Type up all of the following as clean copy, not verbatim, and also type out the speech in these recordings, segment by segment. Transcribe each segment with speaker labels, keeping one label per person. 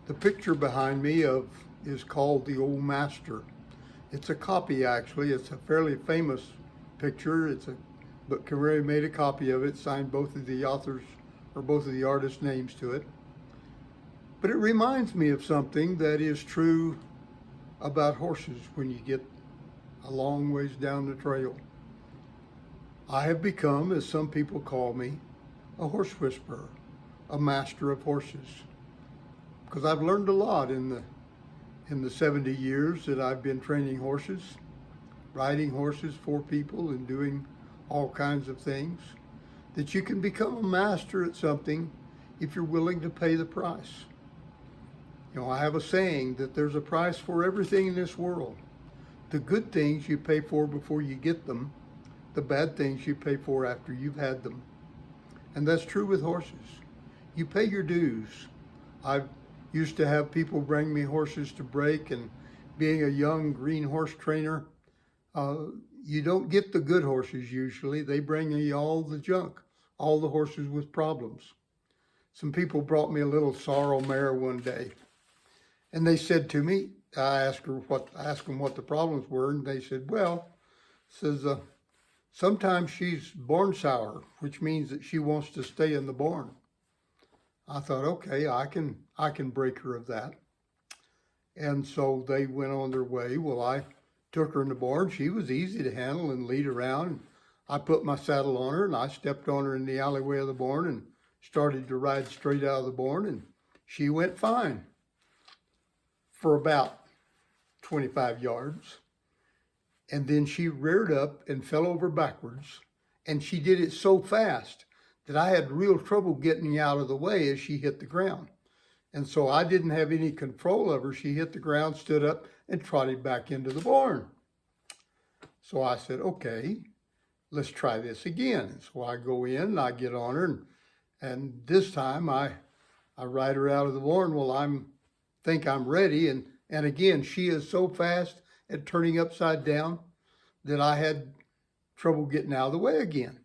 Speaker 1: The picture behind me is called The Old Master. It's a copy, actually. It's a fairly famous picture. But Carrera made a copy of it, signed both of the authors or both of the artists' names to it. But it reminds me of something that is true about horses when you get a long ways down the trail. I have become, as some people call me, a horse whisperer, a master of horses. Because I've learned a lot in the 70 years that I've been training horses, riding horses for people and doing all kinds of things, that you can become a master at something if you're willing to pay the price. You know, I have a saying that there's a price for everything in this world. The good things you pay for before you get them, the bad things you pay for after you've had them. And that's true with horses. You pay your dues. I've used to have people bring me horses to break, and being a young green horse trainer, you don't get the good horses usually. They bring you all the junk, all the horses with problems. Some people brought me a little sorrel mare one day, and they said to me, I asked them what the problems were, and they said, sometimes she's born sour, which means that she wants to stay in the barn. I thought, okay, I can break her of that. And so they went on their way. Well, I took her in the barn. She was easy to handle and lead around. I put my saddle on her and I stepped on her in the alleyway of the barn and started to ride straight out of the barn, and she went fine for about 25 yards. And then she reared up and fell over backwards, and she did it so fast that I had real trouble getting out of the way as she hit the ground. And so I didn't have any control of her. She hit the ground, stood up, and trotted back into the barn. So I said, okay, let's try this again. So I go in and I get on her, and this time I ride her out of the barn. Well, think I'm ready, and again, she is so fast at turning upside down that I had trouble getting out of the way again.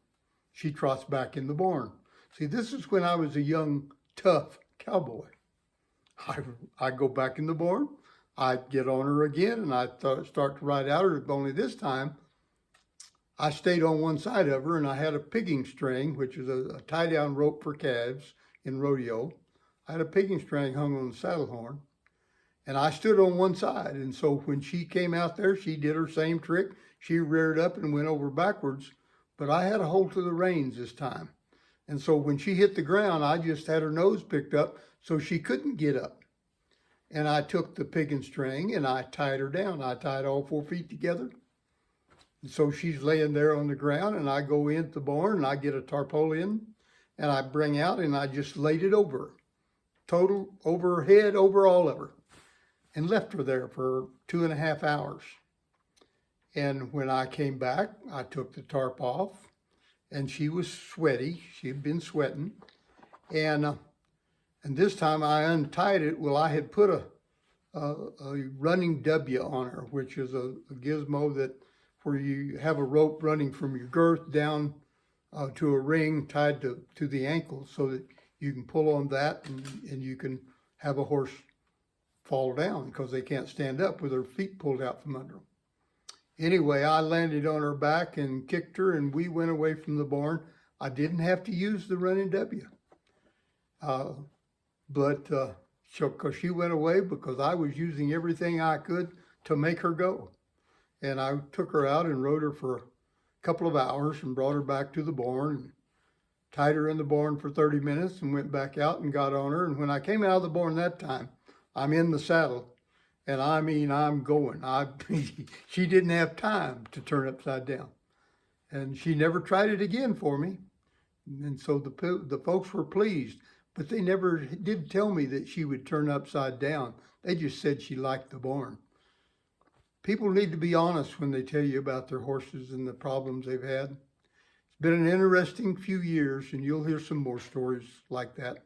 Speaker 1: She trots back in the barn. See, this is when I was a young, tough cowboy. I go back in the barn, I get on her again, and I start to ride out her, only this time I stayed on one side of her, and I had a pigging string, which is a tie-down rope for calves in rodeo. I had a pigging string hung on the saddle horn, and I stood on one side. And so when she came out there, she did her same trick. She reared up and went over backwards, but I had a hold to the reins this time. And so when she hit the ground, I just had her nose picked up so she couldn't get up. And I took the pigging string and I tied her down. I tied all 4 feet together. And so she's laying there on the ground, and I go into the barn and I get a tarpaulin and I bring out and I just laid it over her. Total over her head, over all of her, and left her there for 2.5 hours. And when I came back, I took the tarp off, and she was sweaty. She had been sweating. And this time I untied it. Well, I had put a running W on her, which is a gizmo that where you have a rope running from your girth down to a ring tied to the ankle, so that you can pull on that and you can have a horse fall down because they can't stand up with their feet pulled out from under them. Anyway, I landed on her back and kicked her, and we went away from the barn. I didn't have to use the running W, because she went away because I was using everything I could to make her go. And I took her out and rode her for a couple of hours and brought her back to the barn and tied her in the barn for 30 minutes and went back out and got on her. And when I came out of the barn that time, I'm in the saddle. And I mean, I'm going. She didn't have time to turn upside down. And she never tried it again for me. And so the folks were pleased. But they never did tell me that she would turn upside down. They just said she liked the barn. People need to be honest when they tell you about their horses and the problems they've had. It's been an interesting few years, and you'll hear some more stories like that.